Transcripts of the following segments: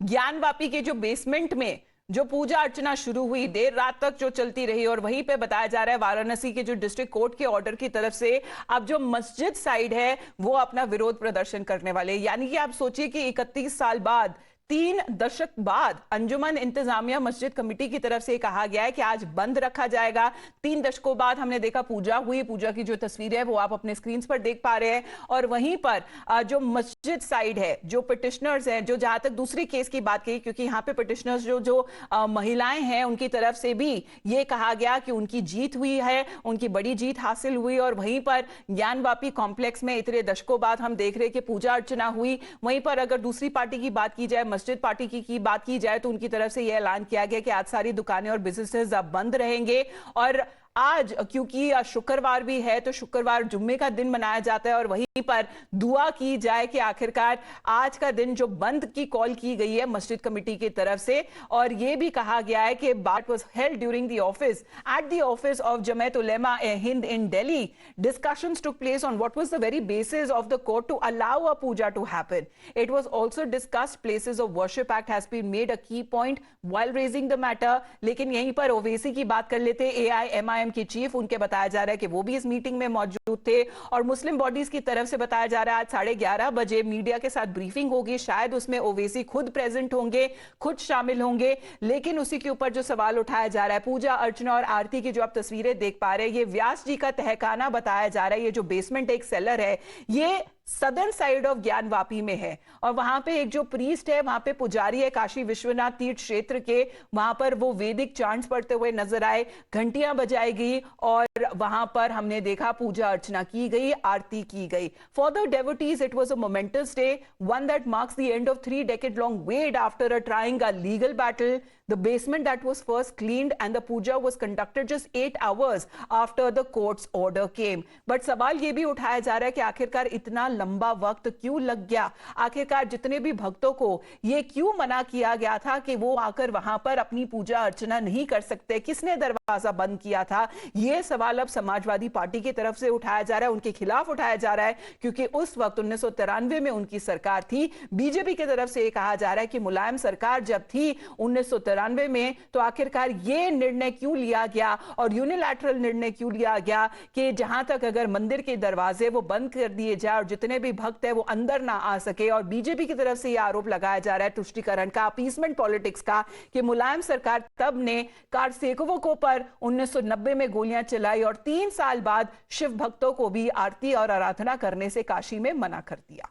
ज्ञानवापी के जो बेसमेंट में जो पूजा अर्चना शुरू हुई, देर रात तक जो चलती रही, और वहीं पे बताया जा रहा है वाराणसी के जो डिस्ट्रिक्ट कोर्ट के ऑर्डर की तरफ से अब जो मस्जिद साइड है वो अपना विरोध प्रदर्शन करने वाले। यानी कि आप सोचिए कि 31 साल बाद, 3 दशक बाद अंजुमन इंतजामिया मस्जिद कमेटी की तरफ से कहा गया है कि आज बंद रखा जाएगा। 3 दशकों बाद हमने देखा पूजा हुई, पूजा की जो तस्वीर है वो आप अपने स्क्रीन पर देख पा रहे हैं। और वहीं पर जो मस्जिद साइड है, जो पिटिशनर्स हैं, जो जहां तक दूसरी केस की बात की, क्योंकि यहाँ पे पिटिशनर्स जो जो महिलाएं हैं उनकी तरफ से भी ये कहा गया कि उनकी जीत हुई है, उनकी बड़ी जीत हासिल हुई। और वहीं पर ज्ञानवापी कॉम्प्लेक्स में इतने दशकों बाद हम देख रहे हैं कि पूजा अर्चना हुई। वहीं पर अगर दूसरी पार्टी की बात की जाए, मस्जिद पार्टी की बात की जाए, तो उनकी तरफ से यह ऐलान किया गया कि आज सारी दुकानें और बिजनेसेस अब बंद रहेंगे। और आज क्योंकि शुक्रवार भी है तो शुक्रवार जुम्मे का दिन मनाया जाता है, और वहीं पर दुआ की जाए कि आखिरकार आज का दिन जो बंद की कॉल की गई है मस्जिद कमेटी की तरफ से, और यह भी कहा गया है कि बात was held during the office at the office of Jamiat Ulema Hind in Delhi. Discussions took place on what was the very basis of the court to allow a puja to happen. It was also discussed places of worship act has been made a key point while raising the matter. लेकिन यहीं पर ओवैसी की बात कर लेते, AIMIM की chief, उनके बताया जा रहा है कि वो भी इस मीटिंग में मौजूद थे। और मुस्लिम बॉडीज की तरफ से बताया जा रहा है आज 11:30 बजे मीडिया के साथ ब्रीफिंग होगी, शायद उसमें ओवैसी खुद प्रेजेंट होंगे, खुद शामिल होंगे। लेकिन उसी के ऊपर जो सवाल उठाया जा रहा है, पूजा अर्चना और आरती की जो आप तस्वीरें देख पा रहे हैं, ये व्यास जी का तहखाना बताया जा रहा है। ये जो बेसमेंट एक सेलर है, ये सदर्न साइड ऑफ ज्ञानवापी में है, और वहां पे एक जो प्रीस्ट है, वहां पे पुजारी है काशी विश्वनाथ तीर्थ क्षेत्र के, वहां पर वो वैदिक चांट्स पढ़ते हुए नजर आए, घंटियां बजाई गई, और वहां पर हमने देखा पूजा अर्चना की गई, आरती की गई। For the devotees it was a momentous day, one that marks the end of 3 decade long wait after a trying a legal battle. The basement that was first cleaned and the puja was conducted just 8 hours after the court's order came. But सवाल ये भी उठाया जा रहा है कि आखिरकार इतना लंबा वक्त क्यों लग गया, आखिरकार जितने भी भक्तों को ये क्यों मना किया गया था कि वो आकर वहां पर अपनी पूजा अर्चना नहीं कर सकते, किसने दरवाजा बंद किया था? ये सवाल अब समाजवादी पार्टी की तरफ से उठाया जा रहा है, उनके खिलाफ उठाया जा रहा है, क्योंकि उस वक्त 1993 में उनकी सरकार थी। बीजेपी की तरफ से कहा जा रहा है कि मुलायम सरकार जब थी 1993 में, तो आखिरकार ये निर्णय क्यों लिया गया, और यूनिलैटरल निर्णय क्यों लिया गया कि जहां तक अगर मंदिर के दरवाजे वो बंद कर दिए जाए और जितने भी भक्त है वो अंदर ना आ सके। और बीजेपी की तरफ से यह आरोप लगाया जा रहा है तुष्टीकरण का, अपीसमेंट पॉलिटिक्स का, कि मुलायम सरकार तब ने कार सेवकों पर 1990 में गोलियां चलाई और 3 साल बाद शिव भक्तों को भी आरती और आराधना करने से काशी में मना कर दिया।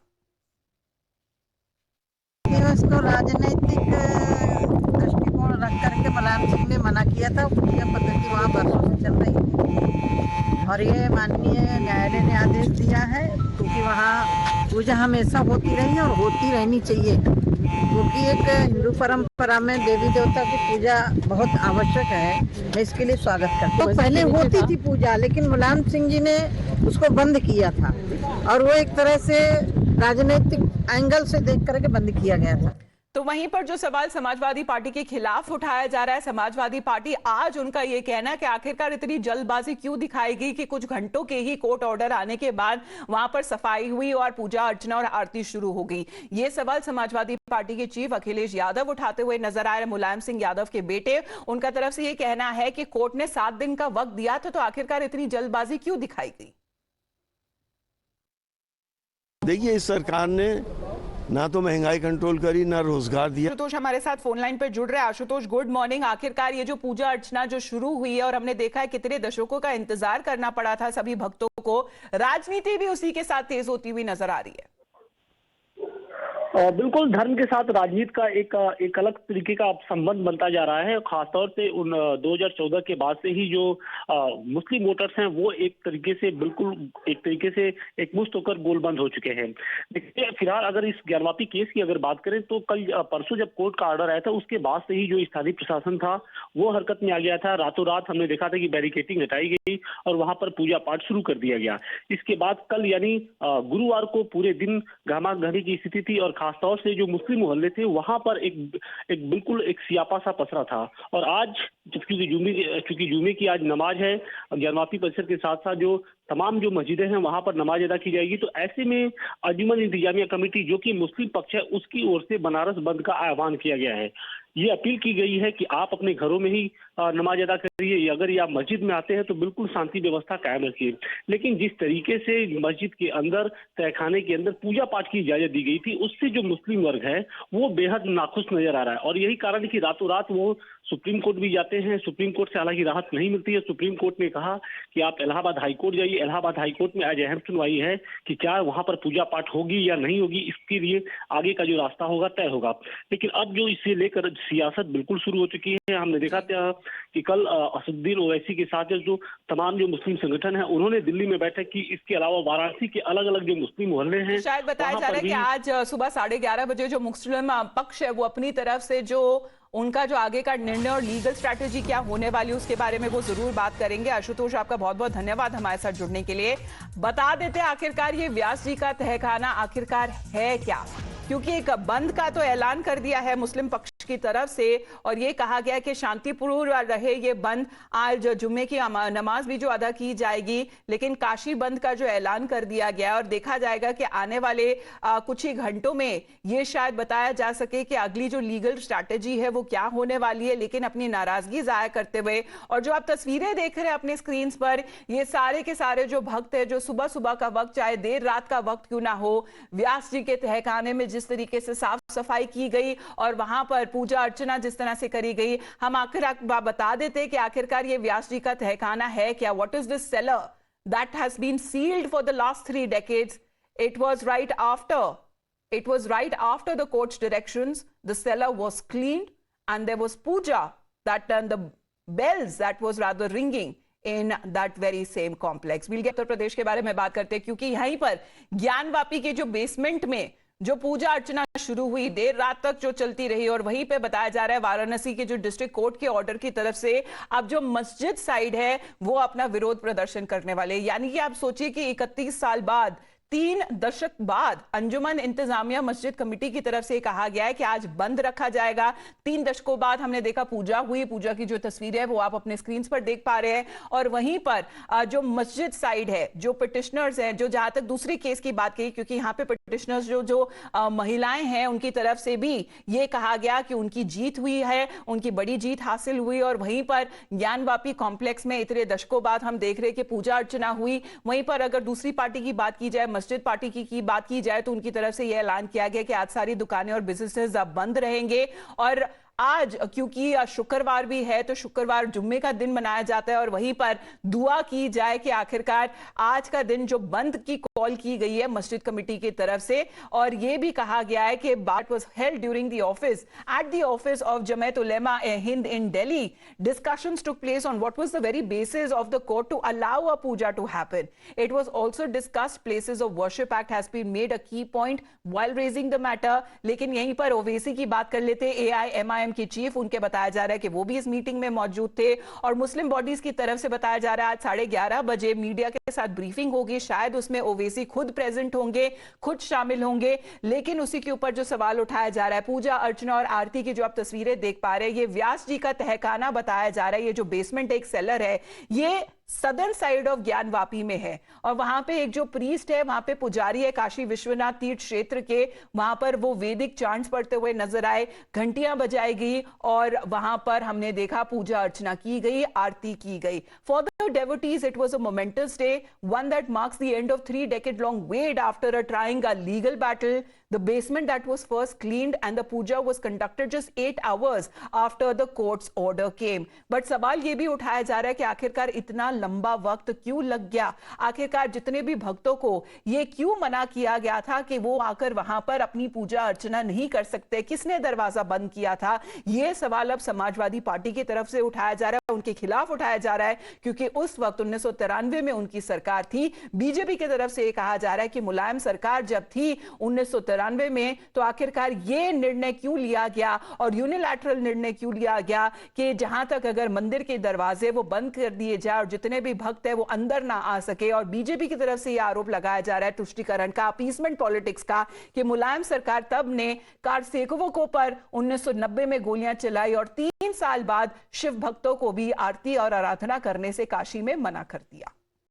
इसको राजनीतिक दृष्टिकोण रख करके मुलायम सिंह ने मना किया था। पूजा पद्धति वहाँ वर्षों से चल रही है, और ये माननीय न्यायालय ने आदेश दिया है, क्योंकि वहाँ पूजा हमेशा होती रही है और होती रहनी चाहिए, क्योंकि एक हिंदू परंपरा में देवी देवता की पूजा बहुत आवश्यक है। मैं इसके लिए स्वागत करती हूँ। तो पहले होती थी पूजा, लेकिन मुलायम सिंह जी ने उसको बंद किया था, और वो एक तरह से राजनीतिक एंगल से देख करके बंद किया गया था। तो वहीं पर जो सवाल समाजवादी पार्टी के खिलाफ उठाया जा रहा है, समाजवादी पार्टी आज उनका यह कहना है कि आखिरकार इतनी जल्दबाजी क्यों दिखाई गई कि कुछ घंटों के ही कोर्ट ऑर्डर आने के बाद वहां पर सफाई हुई और पूजा अर्चना और आरती शुरू हो गई। ये सवाल समाजवादी पार्टी के चीफ अखिलेश यादव उठाते हुए नजर आ रहे हैं, मुलायम सिंह यादव के बेटे। उनका तरफ से यह कहना है कि कोर्ट ने 7 दिन का वक्त दिया था, तो आखिरकार इतनी जल्दबाजी क्यों दिखाई गई? देखिए, इस सरकार ने ना तो महंगाई कंट्रोल करी, ना रोजगार दिया। आशुतोष हमारे साथ फोन लाइन पर जुड़ रहे हैं। Ashutosh, good morning. आखिरकार ये जो पूजा अर्चना जो शुरू हुई है, और हमने देखा है कितने दशकों का इंतजार करना पड़ा था सभी भक्तों को, राजनीति भी उसी के साथ तेज होती हुई नजर आ रही है। बिल्कुल, धर्म के साथ राजनीति का एक अलग तरीके का संबंध बनता जा रहा है। खासतौर से 2014 के बाद से ही जो मुस्लिम वोटर्स हैं वो एक तरीके से एकमुश्त होकर गोलबंद हो चुके हैं। देखिए, फिलहाल अगर इस ज्ञानवापी केस की अगर बात करें तो परसों जब कोर्ट का ऑर्डर आया था, उसके बाद से ही जो स्थानीय प्रशासन था वो हरकत में आ गया था। रातों रात हमने देखा था कि बैरिकेटिंग हटाई गई और वहां पर पूजा पाठ शुरू कर दिया गया। इसके बाद कल यानी गुरुवार को पूरे दिन घमाघमी की स्थिति थी, और खासतौर से जो मुस्लिम मोहल्ले थे वहां पर एक बिल्कुल एक सियापा सा पसरा था। और आज क्योंकि जुमे की आज नमाज है, ज्ञानवापी परिसर के साथ साथ जो तमाम जो मस्जिदें हैं वहां पर नमाज अदा की जाएगी। तो ऐसे में अंजुमन इंतजामिया कमेटी जो कि मुस्लिम पक्ष है उसकी ओर से बनारस बंद का आह्वान किया गया है। ये अपील की गई है कि आप अपने घरों में ही नमाज अदा करिए, अगर ये आप मस्जिद में आते हैं तो बिल्कुल शांति व्यवस्था कायम रखिए। लेकिन जिस तरीके से मस्जिद के अंदर, तहखाने के अंदर पूजा पाठ की इजाजत दी गई थी, उससे जो मुस्लिम वर्ग है वो बेहद नाखुश नजर आ रहा है। और यही कारण है कि रातों रात वो सुप्रीम कोर्ट भी जाते हैं। सुप्रीम कोर्ट से हालांकि राहत नहीं मिलती है। सुप्रीम कोर्ट ने कहा कि आप इलाहाबाद हाईकोर्ट जाइए। इलाहाबाद हाईकोर्ट में आज अहम सुनवाई है कि क्या वहां पर पूजा पाठ होगी या नहीं होगी, इसके लिए आगे का जो रास्ता होगा तय होगा। लेकिन अब जो इसे लेकर सियासत बिल्कुल शुरू हो चुकी है। हमने देखा था कि कल असदुद्दीन ओवैसी के साथ जो तमाम जो मुस्लिम संगठन है उन्होंने दिल्ली में बैठक की। इसके अलावा वाराणसी के अलग अलग जो मुस्लिम मोहल्ले हैं, शायद बताया जा रहा है कि आज सुबह 11:30 बजे जो मुस्लिम पक्ष है वो अपनी तरफ से जो उनका जो आगे का निर्णय और लीगल स्ट्रैटेजी क्या होने वाली है उसके बारे में वो जरूर बात करेंगे। आशुतोष, आपका बहुत बहुत धन्यवाद हमारे साथ जुड़ने के लिए। बता देते आखिरकार ये व्यास जी का तहखाना आखिरकार है क्या, क्योंकि एक बंद का तो ऐलान कर दिया है मुस्लिम पक्ष की तरफ से और ये कहा गया कि शांतिपूर्ण रहे ये बंद। आज जुम्मे की नमाज भी जो अदा की जाएगी, लेकिन काशी बंद का जो ऐलान कर दिया गया और देखा जाएगा कि आने वाले कुछ ही घंटों में ये शायद बताया जा सके कि अगली जो लीगल स्ट्रैटेजी है वो क्या होने वाली है। लेकिन अपनी नाराजगी जाहिर करते हुए, और जो आप तस्वीरें देख रहे हैं अपने स्क्रीन पर, ये सारे के सारे जो भक्त है जो सुबह सुबह का वक्त, चाहे देर रात का वक्त क्यों ना हो, व्यास जी के तहखाने में जिस तरीके से साफ सफाई की गई और वहां पर पूजा अर्चना जिस तरह से करी गई, हम आखिर बता देते कि आखिरकार ये व्यास जी का तहखाना है क्या। What is this cellar that has been sealed for the last 3 decades? It was right after the court's directions. The cellar was cleaned and there was puja that and the bells that was rather ringing in that very same complex. We'll get Uttar Pradesh के बारे में बात करते हैं, क्योंकि यहीं पर ज्ञानवापी के जो बेसमेंट में जो पूजा अर्चना शुरू हुई, देर रात तक जो चलती रही, और वहीं पे बताया जा रहा है वाराणसी के जो डिस्ट्रिक्ट कोर्ट के ऑर्डर की तरफ से अब जो मस्जिद साइड है वो अपना विरोध प्रदर्शन करने वाले। यानी कि आप सोचिए कि 31 साल बाद, 3 दशक बाद अंजुमन इंतजामिया मस्जिद कमेटी की तरफ से कहा गया है कि आज बंद रखा जाएगा। 3 दशकों बाद हमने देखा पूजा हुई, पूजा की जो तस्वीरें है वो आप अपने स्क्रीन पर देख पा रहे हैं। और वहीं पर जो मस्जिद साइड है, जो पिटिशनर्स हैं, जो जहां तक दूसरी केस की बात की, क्योंकि यहाँ पे पिटिशनर्स जो महिलाएं हैं उनकी तरफ से भी ये कहा गया कि उनकी जीत हुई है, उनकी बड़ी जीत हासिल हुई। और वहीं पर ज्ञानवापी कॉम्प्लेक्स में इतने दशकों बाद हम देख रहे हैं कि पूजा अर्चना हुई। वहीं पर अगर दूसरी पार्टी की बात की जाए, मस्जिद पार्टी की बात की जाए, तो उनकी तरफ से यह ऐलान किया गया कि आज सारी दुकानें और बिजनेसेस अब बंद रहेंगे। और आज क्योंकि शुक्रवार भी है तो शुक्रवार जुम्मे का दिन मनाया जाता है, और वहीं पर दुआ की जाए कि आखिरकार आज का दिन जो बंद की कॉल की गई है मस्जिद कमेटी की तरफ से। और यह भी कहा गया है कि बात was held during the office at the office of Jamiat Ulema Hind in Delhi. Discussions took place on what was the very basis of the court to allow a puja to happen. It was also discussed places of worship act has been made a key point while raising the matter. लेकिन यहीं पर ओवैसी की बात कर लेते, AIMIM की chief, उनके बताया जा रहा है कि वो भी इस मीटिंग में मौजूद थे। और मुस्लिम बॉडीज की तरफ से बताया जा रहा है आज 11:30 बजे मीडिया के साथ ब्रीफिंग होगी। शायद उसमें ओवैसी खुद प्रेजेंट होंगे, खुद शामिल होंगे। लेकिन उसी के ऊपर जो सवाल उठाया जा रहा है, पूजा अर्चना और आरती की जो आप तस्वीरें देख पा रहे हैं, ये व्यास जी का तहखाना बताया जा रहा है। ये जो बेसमेंट एक सेलर है, ये सदर्न साइड ऑफ ज्ञानवापी में है। और वहां पे एक जो प्रीस्ट है, वहां पे पुजारी है काशी विश्वनाथ तीर्थ क्षेत्र के, वहां पर वो वैदिक चांट्स पढ़ते हुए नजर आए, घंटियां बजाई गई और वहां पर हमने देखा पूजा अर्चना की गई, आरती की गई। For the devotees it was a momentous day, one that marks the end of 3-decade-long wait after trying a legal battle. The basement that was first cleaned and the puja was conducted just 8 hours after the court's order came. But सवाल ये भी उठाया जा रहा है कि आखिरकार इतना लंबा वक्त क्यों लग गया, आखिरकार जितने भी भक्तों को ये क्यों मना किया गया था कि वो आकर वहां पर अपनी पूजा अर्चना नहीं कर सकते, किसने दरवाजा बंद किया था। ये सवाल अब समाजवादी पार्टी की तरफ से उठाया जा रहा है, उनके खिलाफ उठाया जा रहा है, क्योंकि उस वक्त 1993 में उनकी सरकार थी। बीजेपी की तरफ से ये कहा जा रहा है कि मुलायम सरकार जब थी 1993 1994 में, तो आखिरकार ये निर्णय क्यों लिया गया और यूनिलैटरल निर्णय क्यों लिया गया कि जहां तक अगर मंदिर के दरवाजे वो बंद कर दिए जाए और जितने भी भक्त है वो अंदर ना आ सके। और बीजेपी की तरफ से ये आरोप लगाया जा रहा है तुष्टीकरण का, अपीसमेंट पॉलिटिक्स का, कि मुलायम सरकार तब ने कार सेवकों पर 1990 में गोलियां चलाई और 3 साल बाद शिव भक्तों को भी आरती और आराधना करने से काशी में मना कर दिया।